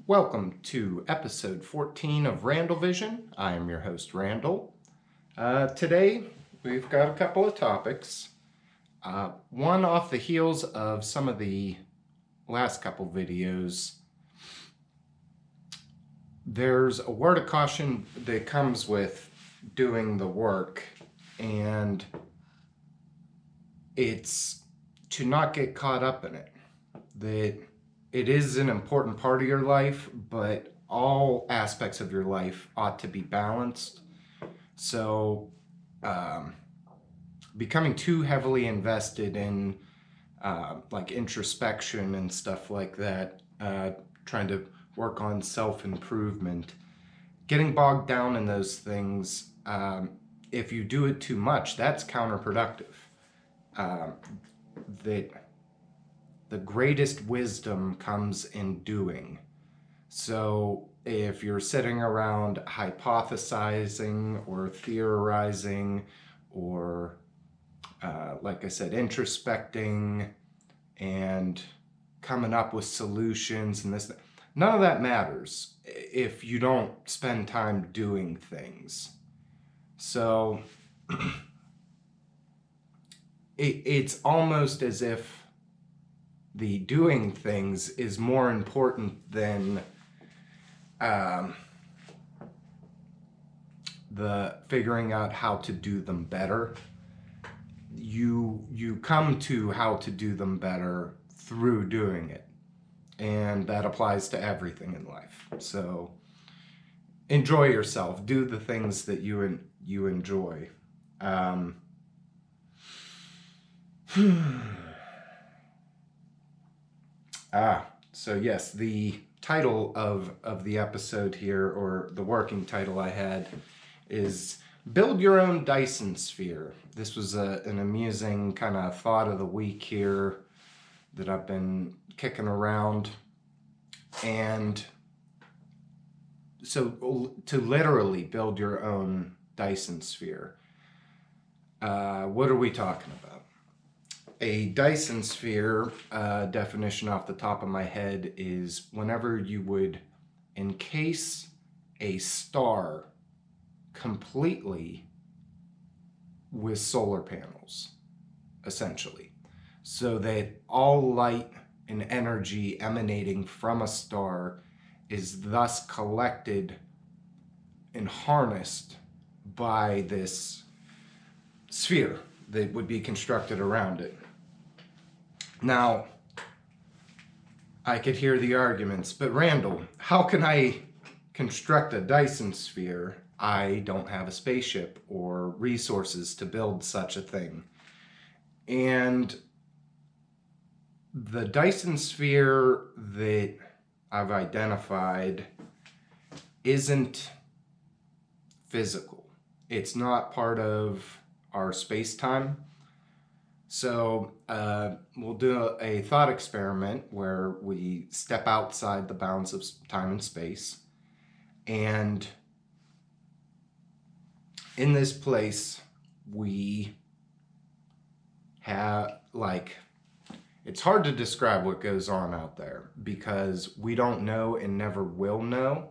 Welcome to episode 14 of Randall Vision. I am your host, Randall. Today, we've got a couple of topics. One off the heels of some of the last couple videos. There's a word of caution that comes with doing the work, and it's to not get caught up in it. That it is an important part of your life, but all aspects of your life ought to be balanced. So becoming too heavily invested in like introspection and stuff like that, trying to work on self-improvement, getting bogged down in those things, if you do it too much, that's counterproductive. The greatest wisdom comes in doing. So if you're sitting around hypothesizing or theorizing or, like I said, introspecting and coming up with solutions and this, none of that matters if you don't spend time doing things. So it's almost as if the doing things is more important than the figuring out how to do them better. You come to how to do them better through doing it, and that applies to everything in life. So enjoy yourself. Do the things that you enjoy. So yes, the title of the episode here, or the working title I had, is Build Your Own Dyson Sphere. This was an amusing kind of thought of the week here that I've been kicking around. And so to literally build your own Dyson Sphere, what are we talking about? A Dyson Sphere, definition off the top of my head, is whenever you would encase a star completely with solar panels, essentially, so that all light and energy emanating from a star is thus collected and harnessed by this sphere that would be constructed around it. Now, I could hear the arguments, but Randall, how can I construct a Dyson Sphere? I don't have a spaceship or resources to build such a thing. And the Dyson Sphere that I've identified isn't physical. It's not part of our space-time. So we'll do a thought experiment where we step outside the bounds of time and space, and in this place we have, like, it's hard to describe what goes on out there because we don't know and never will know.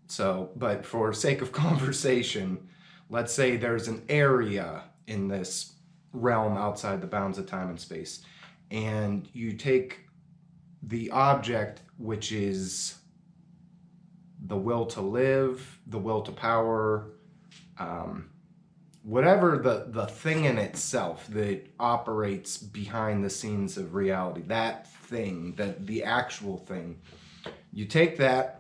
So, but for sake of conversation, let's say there's an area in this realm outside the bounds of time and space, and you take the object, which is the will to live, the will to power, whatever the thing in itself that operates behind the scenes of reality, that thing, that the actual thing, you take that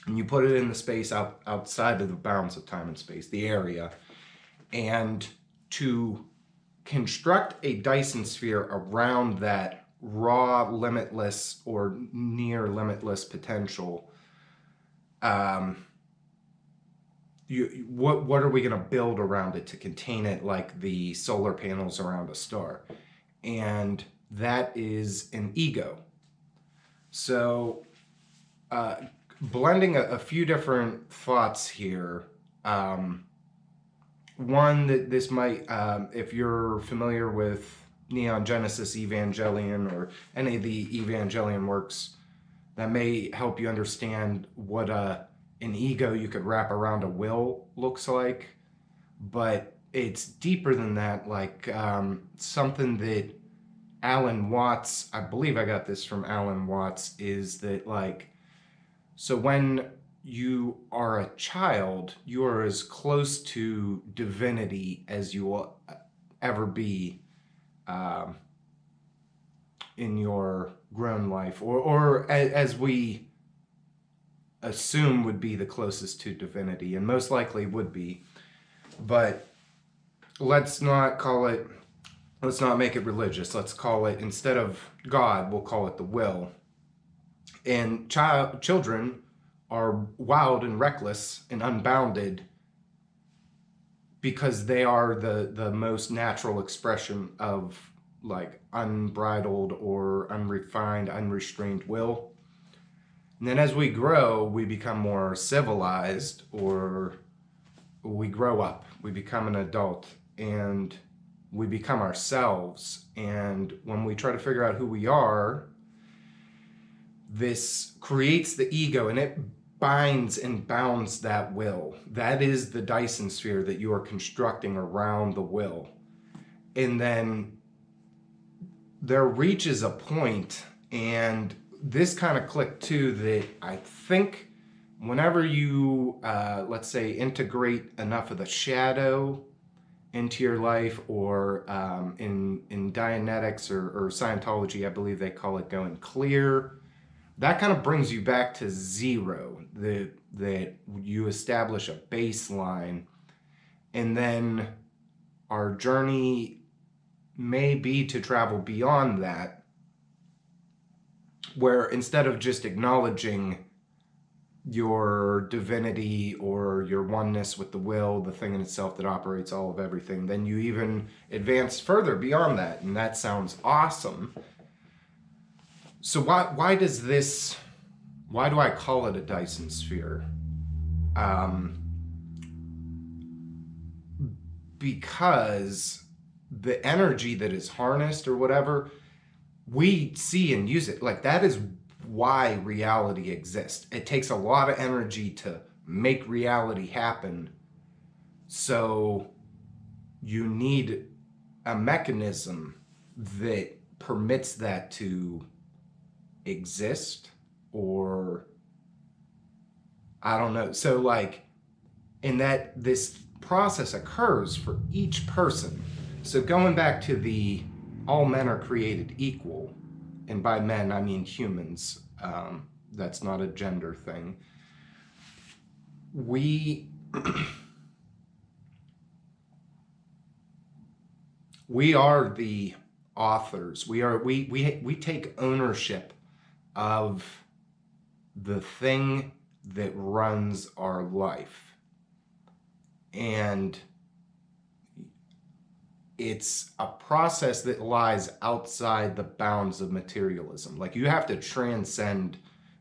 and you put it in the space outside of the bounds of time and space, the area, and to construct a Dyson Sphere around that raw, limitless, or near limitless potential, what are we going to build around it to contain it, like the solar panels around a star? And that is an ego. So blending a few different thoughts here. One, that this might, if you're familiar with Neon Genesis Evangelion or any of the Evangelion works, that may help you understand what an ego you could wrap around a will looks like. But it's deeper than that, like something that Alan Watts, I believe I got this from Alan Watts, is that like, so when you are a child, you are as close to divinity as you will ever be um, in your grown life, or as we assume would be the closest to divinity, and most likely would be. But let's not call it, let's not make it religious. Let's call it, instead of God, we'll call it the will. And children are wild and reckless and unbounded because they are the most natural expression of like unbridled or unrefined, unrestrained will. And then as we grow, we become more civilized, or we grow up, we become an adult, and we become ourselves. And when we try to figure out who we are, this creates the ego, and it binds and bounds that will. That is the Dyson sphere that you are constructing around the will. And then there reaches a point, and this kind of clicked too, that I think whenever you, let's say, integrate enough of the shadow into your life, or in Dianetics or Scientology, I believe they call it going clear, that kind of brings you back to zero, that you establish a baseline. And then our journey may be to travel beyond that, where instead of just acknowledging your divinity or your oneness with the will, the thing in itself that operates all of everything, then you even advance further beyond that. And that sounds awesome. So why does this, why do I call it a Dyson sphere? Because the energy that is harnessed or whatever, we see and use it. Like, that is why reality exists. It takes a lot of energy to make reality happen. So you need a mechanism that permits that to exist, or I don't know. So like, in that this process occurs for each person. So going back to the all men are created equal, and by men I mean humans, that's not a gender thing. We we are the authors. We take ownership of the thing that runs our life. And it's a process that lies outside the bounds of materialism. Like, you have to transcend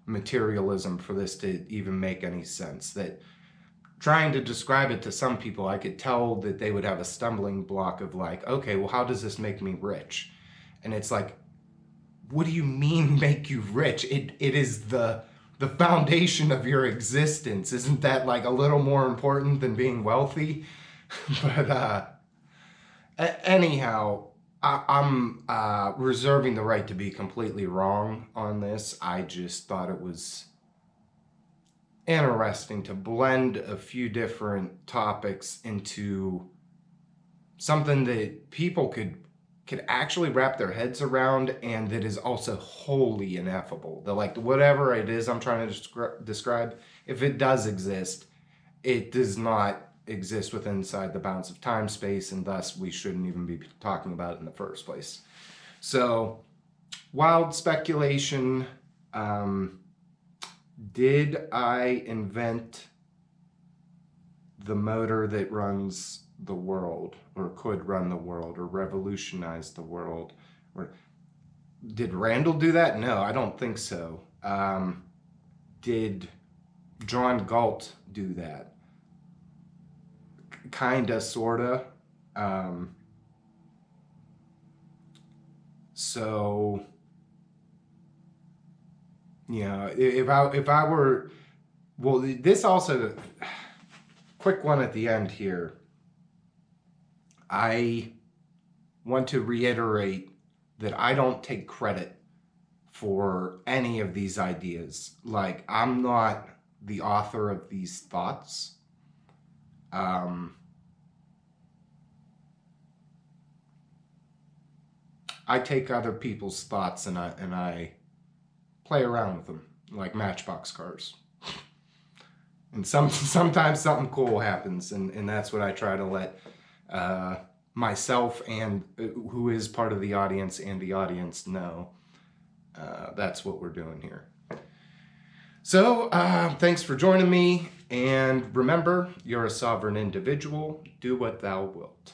materialism for this to even make any sense. That trying to describe it to some people, I could tell that they would have a stumbling block of like, okay, well, how does this make me rich? And it's like, what do you mean make you rich? It is the foundation of your existence. Isn't that like a little more important than being wealthy? But anyhow, I'm reserving the right to be completely wrong on this. I just thought it was interesting to blend a few different topics into something that people could actually wrap their heads around, and that is also wholly ineffable. They're like, whatever it is I'm trying to describe, if it does exist, it does not exist within inside the bounds of time, space, and thus we shouldn't even be talking about it in the first place. So, wild speculation. Did I invent the motor that runs the world, or could run the world, or revolutionize the world? Or did Randall do that? No, I don't think so. Did John Galt do that? Kinda, sorta. So You know, if I were, well, this also, quick one at the end here. I want to reiterate that I don't take credit for any of these ideas. Like, I'm not the author of these thoughts. I take other people's thoughts and I play around with them like Matchbox cars. And sometimes something cool happens, and that's what I try to let myself and who is part of the audience and the audience know. That's what we're doing here. So thanks for joining me, and remember, you're a sovereign individual. Do what thou wilt.